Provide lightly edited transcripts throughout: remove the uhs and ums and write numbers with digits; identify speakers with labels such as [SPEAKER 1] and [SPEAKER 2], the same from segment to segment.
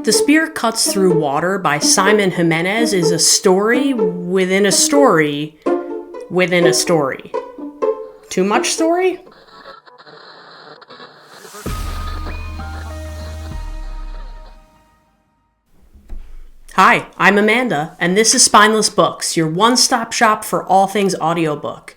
[SPEAKER 1] The Spear Cuts Through Water by Simon Jimenez is a story within a story within a story. Too much story? Hi, I'm Amanda, and this is Spineless Books, your one-stop shop for all things audiobook.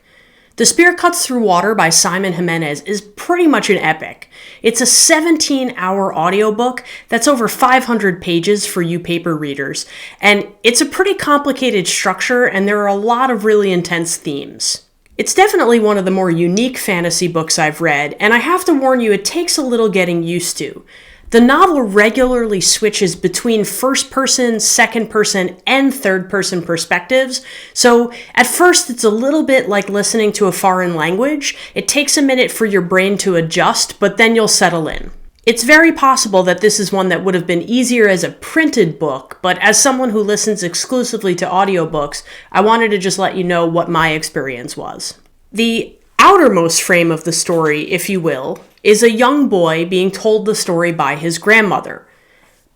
[SPEAKER 1] The Spear Cuts Through Water by Simon Jimenez is pretty much an epic. It's a 17-hour audiobook that's over 500 pages for you paper readers, and it's a pretty complicated structure, and there are a lot of really intense themes. It's definitely one of the more unique fantasy books I've read, and I have to warn you, it takes a little getting used to. The novel regularly switches between first-person, second-person, and third-person perspectives, so at first it's a little bit like listening to a foreign language. It takes a minute for your brain to adjust, but then you'll settle in. It's very possible that this is one that would have been easier as a printed book, but as someone who listens exclusively to audiobooks, I wanted to just let you know what my experience was. The outermost frame of the story, if you will, is a young boy being told the story by his grandmother.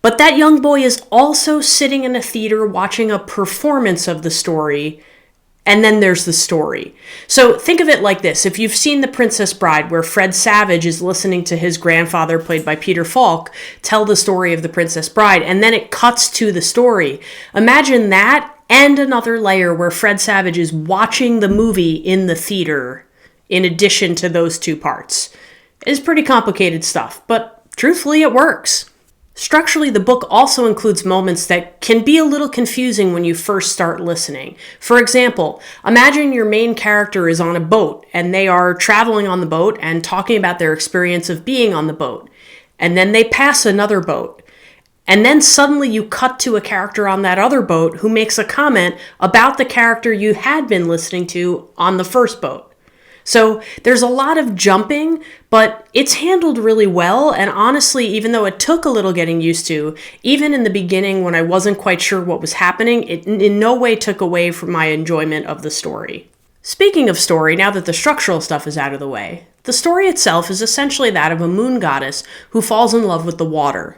[SPEAKER 1] But that young boy is also sitting in a theater watching a performance of the story, and then there's the story. So think of it like this. If you've seen The Princess Bride, where Fred Savage is listening to his grandfather, played by Peter Falk, tell the story of The Princess Bride, and then it cuts to the story. Imagine that and another layer where Fred Savage is watching the movie in the theater in addition to those two parts. It's pretty complicated stuff, but truthfully it works. Structurally, the book also includes moments that can be a little confusing when you first start listening. For example, imagine your main character is on a boat and they are traveling on the boat and talking about their experience of being on the boat. And then they pass another boat. And then suddenly you cut to a character on that other boat who makes a comment about the character you had been listening to on the first boat. So there's a lot of jumping, but it's handled really well, and honestly, even though it took a little getting used to, even in the beginning when I wasn't quite sure what was happening, it in no way took away from my enjoyment of the story. Speaking of story, now that the structural stuff is out of the way, the story itself is essentially that of a moon goddess who falls in love with the water.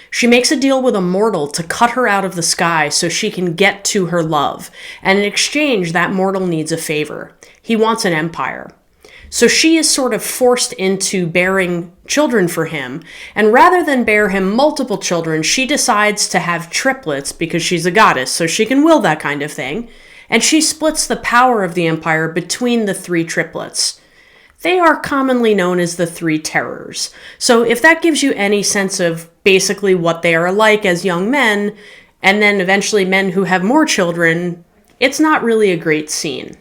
[SPEAKER 1] She makes a deal with a mortal to cut her out of the sky so she can get to her love, and in exchange, that mortal needs a favor. He wants an empire. So she is sort of forced into bearing children for him, and rather than bear him multiple children, she decides to have triplets because she's a goddess, so she can will that kind of thing, and she splits the power of the empire between the three triplets. They are commonly known as the Three Terrors. So if that gives you any sense of basically what they are like as young men, and then eventually men who have more children, it's not really a great scene.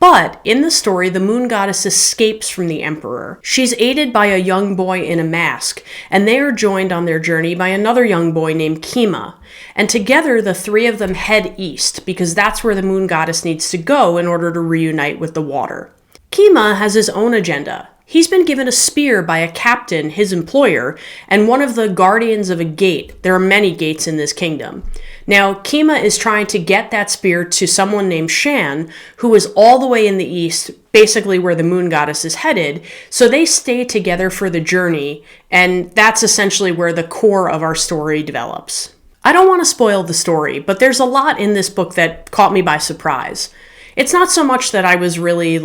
[SPEAKER 1] But in the story, the moon goddess escapes from the emperor. She's aided by a young boy in a mask, and they are joined on their journey by another young boy named Kima. And together, the three of them head east, because that's where the moon goddess needs to go in order to reunite with the water. Kima has his own agenda. He's been given a spear by a captain, his employer, and one of the guardians of a gate. There are many gates in this kingdom. Now, Kima is trying to get that spear to someone named Shan, who is all the way in the east, basically where the moon goddess is headed, so they stay together for the journey, and that's essentially where the core of our story develops. I don't want to spoil the story, but there's a lot in this book that caught me by surprise. It's not so much that I was really,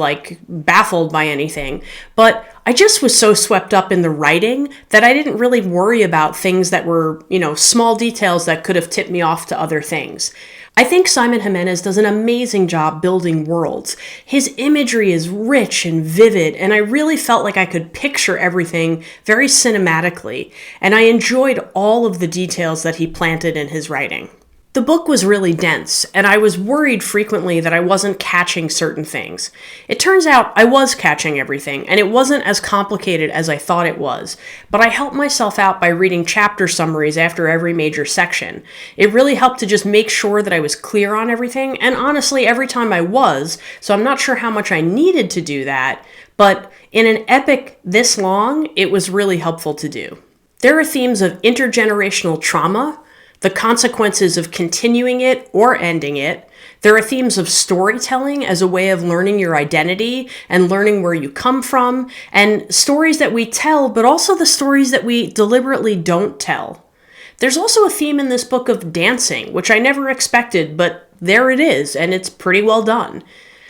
[SPEAKER 1] baffled by anything, but I just was so swept up in the writing that I didn't really worry about things that were, small details that could have tipped me off to other things. I think Simon Jimenez does an amazing job building worlds. His imagery is rich and vivid, and I really felt like I could picture everything very cinematically, and I enjoyed all of the details that he planted in his writing. The book was really dense, and I was worried frequently that I wasn't catching certain things. It turns out I was catching everything, and it wasn't as complicated as I thought it was, but I helped myself out by reading chapter summaries after every major section. It really helped to just make sure that I was clear on everything, and honestly, every time I was, so I'm not sure how much I needed to do that, but in an epic this long, it was really helpful to do. There are themes of intergenerational trauma, the consequences of continuing it or ending it. There are themes of storytelling as a way of learning your identity and learning where you come from, and stories that we tell, but also the stories that we deliberately don't tell. There's also a theme in this book of dancing, which I never expected, but there it is, and it's pretty well done.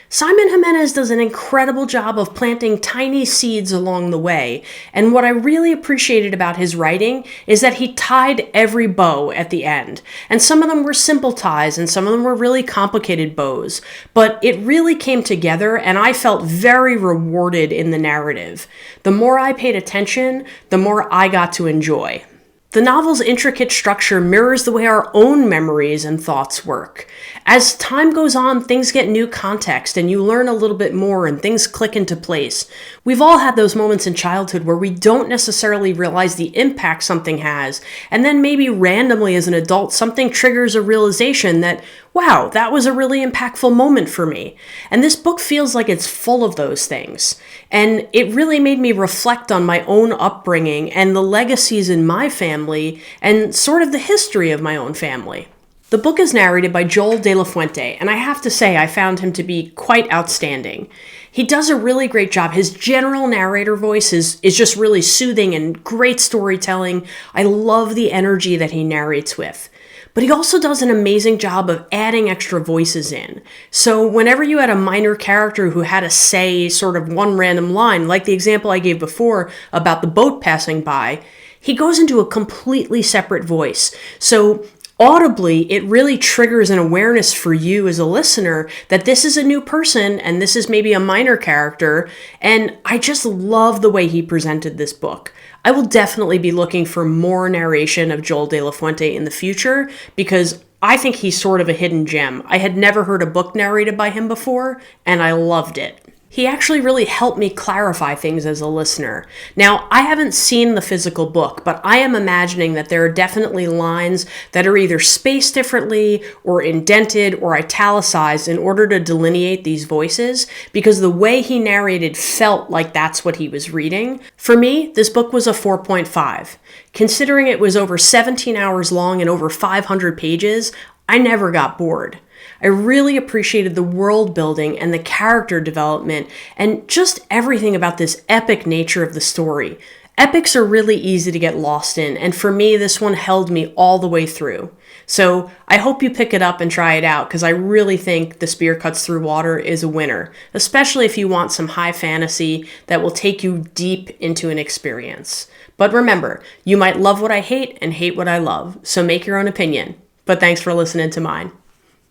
[SPEAKER 1] Simon Jimenez does an incredible job of planting tiny seeds along the way, and what I really appreciated about his writing is that he tied every bow at the end. And some of them were simple ties, and some of them were really complicated bows, but it really came together, and I felt very rewarded in the narrative. The more I paid attention, the more I got to enjoy. The novel's intricate structure mirrors the way our own memories and thoughts work. As time goes on, things get new context and you learn a little bit more and things click into place. We've all had those moments in childhood where we don't necessarily realize the impact something has, and then maybe randomly as an adult, something triggers a realization that, wow, that was a really impactful moment for me. And this book feels like it's full of those things. And it really made me reflect on my own upbringing and the legacies in my family and sort of the history of my own family. The book is narrated by Joel De La Fuente, and I have to say I found him to be quite outstanding. He does a really great job. His general narrator voice is just really soothing and great storytelling. I love the energy that he narrates with. But he also does an amazing job of adding extra voices in. So whenever you had a minor character who had to say sort of one random line, like the example I gave before about the boat passing by, he goes into a completely separate voice. So audibly, it really triggers an awareness for you as a listener that this is a new person and this is maybe a minor character. And I just love the way he presented this book. I will definitely be looking for more narration of Joel De La Fuente in the future because I think he's sort of a hidden gem. I had never heard a book narrated by him before, and I loved it. He actually really helped me clarify things as a listener. Now, I haven't seen the physical book, but I am imagining that there are definitely lines that are either spaced differently or indented or italicized in order to delineate these voices, because the way he narrated felt like that's what he was reading. For me, this book was a 4.5. Considering it was over 17 hours long and over 500 pages, I never got bored. I really appreciated the world building and the character development and just everything about this epic nature of the story. Epics are really easy to get lost in, and for me, this one held me all the way through. So I hope you pick it up and try it out, because I really think The Spear Cuts Through Water is a winner, especially if you want some high fantasy that will take you deep into an experience. But remember, you might love what I hate and hate what I love, so make your own opinion. But thanks for listening to mine.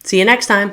[SPEAKER 1] See you next time.